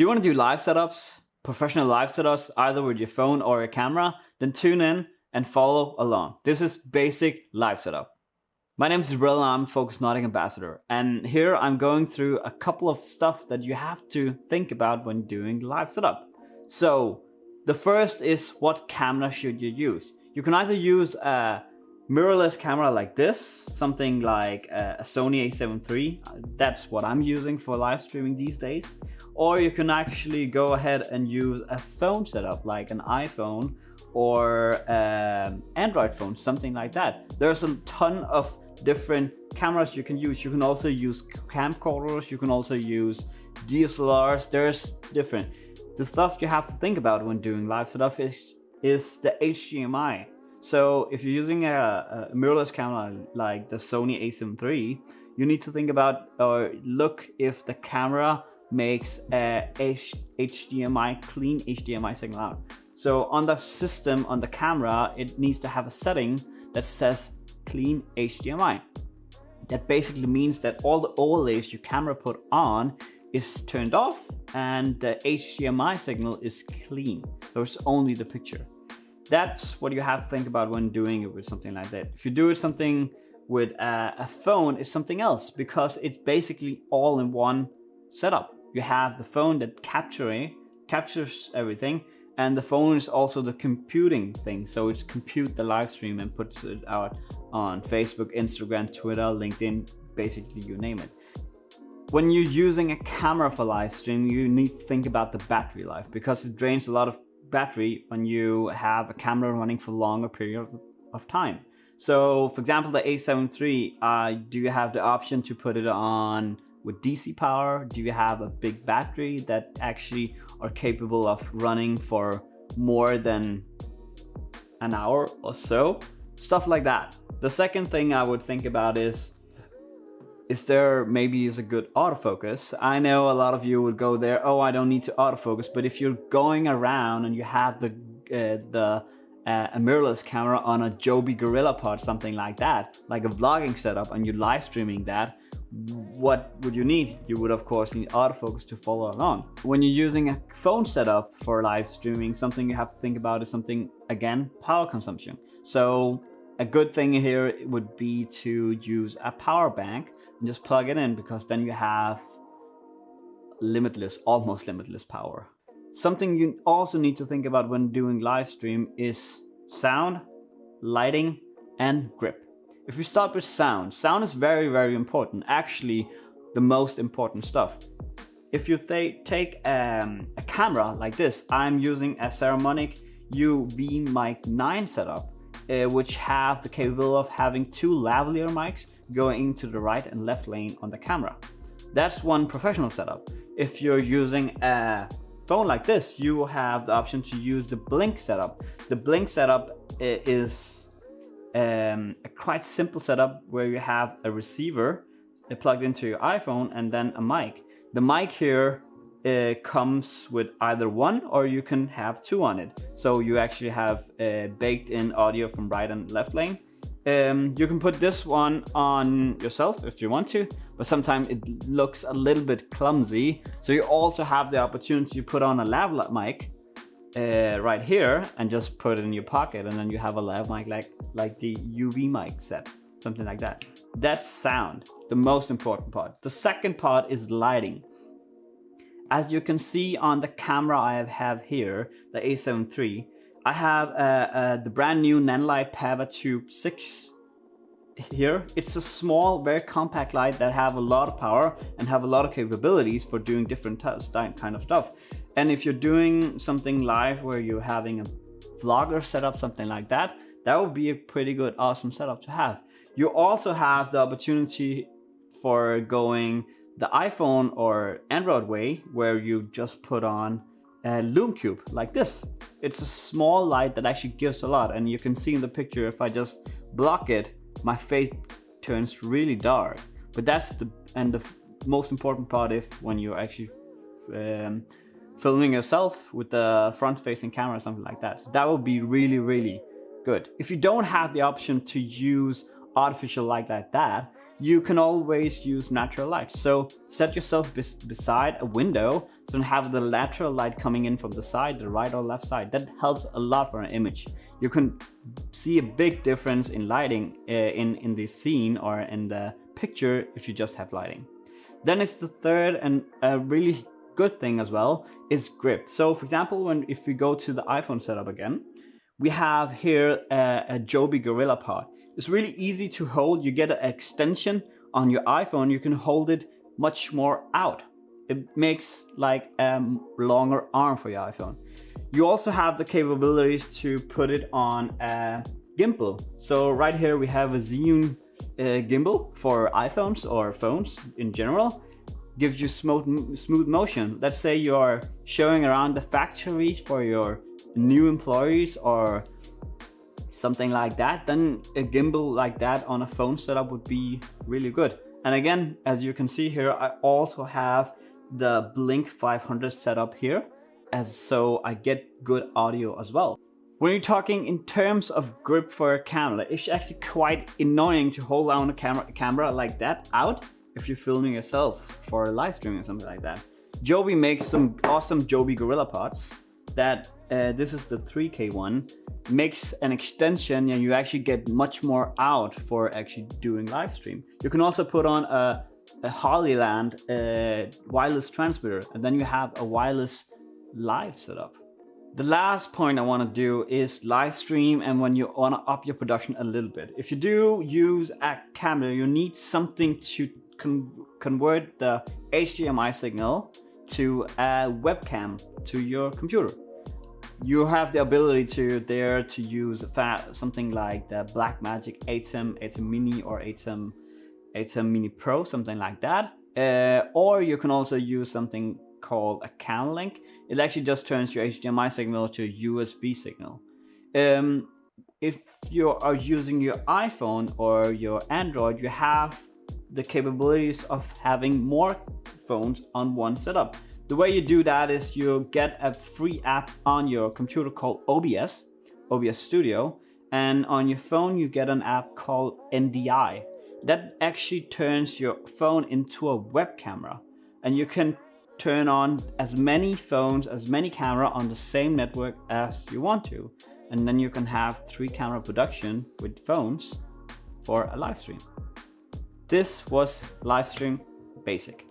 Do you want to do live setups, professional live setups, either with your phone or your camera? Then tune in and follow along. This is basic live setup. My name is Jibril and I'm Focus Nordic Ambassador. And here I'm going through a couple of stuff that you have to think about when doing live setup. So the first is, what camera should you use? You can either use a mirrorless camera like this, something like a Sony a7 III. That's what I'm using for live streaming these days. Or you can actually go ahead and use a phone setup like an iPhone or Android phone, something like that. There's a ton of different cameras you can use. You can also use camcorders, you can also use DSLRs. There's different. The stuff you have to think about when doing live setup is the HDMI. So if you're using a mirrorless camera like the Sony a7 III, you need to think about or look if the camera makes a HDMI, clean HDMI signal out. So on the system, on the camera, it needs to have a setting that says clean HDMI. That basically means that all the overlays your camera put on is turned off and the HDMI signal is clean. So it's only the picture. That's what you have to think about when doing it with something like that. If you do it something with a phone, it's something else, because it's basically all in one setup. You have the phone that captures everything, and the phone is also the computing thing. So it's compute the live stream and puts it out on Facebook, Instagram, Twitter, LinkedIn, basically you name it. When you're using a camera for live stream, you need to think about the battery life, because it drains a lot of battery when you have a camera running for longer periods of time. So for example, the a7 III, do you have the option to put it on with DC power? Do you have a big battery that actually are capable of running for more than an hour or so? Stuff like that. The second thing I would think about is there maybe is a good autofocus? I know a lot of you would go there, oh, I don't need to autofocus. But if you're going around and you have a mirrorless camera on a Joby Gorilla Pod, something like that, like a vlogging setup, and you're live streaming that, what would you need? You would of course need autofocus to follow along. When you're using a phone setup for live streaming, something you have to think about is something, again, power consumption. So a good thing here would be to use a power bank and just plug it in, because then you have limitless, almost limitless power. Something you also need to think about when doing live stream is sound, lighting, and grip. If we start with sound is very, very important. Actually, the most important stuff. If you take a camera like this, I'm using a Ceremonic UV Mic 9 setup, which have the capability of having two lavalier mics going into the right and left lane on the camera. That's one professional setup. If you're using a phone like this, you will have the option to use the Blink setup. The Blink setup is a quite simple setup where you have a receiver plugged into your iPhone and then a mic. The mic here comes with either one, or you can have two on it. So you actually have baked in audio from right and left lane. You can put this one on yourself if you want to, but sometimes it looks a little bit clumsy. So you also have the opportunity to put on a lav mic right here and just put it in your pocket, and then you have a lav mic like the UV mic set, something like that. That's sound, the most important part. The second part is lighting. As you can see on the camera I have here, the a7 III, I have the brand new Nanlite Pava Tube 6 here. It's a small, very compact light that have a lot of power and have a lot of capabilities for doing different kind of stuff. And if you're doing something live where you're having a vlogger setup, something like that, that would be a pretty good, awesome setup to have. You also have the opportunity for going the iPhone or Android way, where you just put on a Lume Cube like this. It's a small light that actually gives a lot, and you can see in the picture, if I just block it, my face turns really dark. But that's the most important part when you're actually filming yourself with the front-facing camera or something like that. So that would be really, really good. If you don't have the option to use artificial light like that, you can always use natural light. So set yourself beside a window, so you have the natural light coming in from the side, the right or left side. That helps a lot for an image. You can see a big difference in lighting in the scene or in the picture if you just have lighting. Then it's the third and a really good thing as well is grip. So for example, if we go to the iPhone setup again, we have here a Joby Gorilla Pod. It's really easy to hold. You get an extension on your iPhone. You can hold it much more out. It makes like a longer arm for your iPhone. You also have the capabilities to put it on a gimbal. So right here we have a Zhiyun gimbal for iPhones or phones in general. Gives you smooth motion. Let's say you're showing around the factory for your new employees or something like that, then a gimbal like that on a phone setup would be really good. And again, as you can see here, I also have the Blink 500 setup here, so I get good audio as well. When you're talking in terms of grip for a camera, it's actually quite annoying to hold down a camera like that out if you're filming yourself for a live stream or something like that. Joby makes some awesome Joby Gorilla Pods that this is the 3K one, makes an extension and you actually get much more out for actually doing live stream. You can also put on a Hollyland wireless transmitter, and then you have a wireless live setup. The last point I want to do is live stream, and when you want to up your production a little bit. If you do use a camera, you need something to convert the HDMI signal to a webcam to your computer. You have the ability to use something like the Blackmagic ATEM Mini or ATEM Mini Pro, something like that. Or you can also use something called a CAN link. It actually just turns your HDMI signal to a USB signal. If you are using your iPhone or your Android, you have the capabilities of having more phones on one setup. The way you do that is you get a free app on your computer called OBS Studio, and on your phone you get an app called NDI. That actually turns your phone into a web camera, and you can turn on as many phones, as many cameras on the same network as you want to, and then you can have 3-camera production with phones for a live stream. This was Livestream Basic.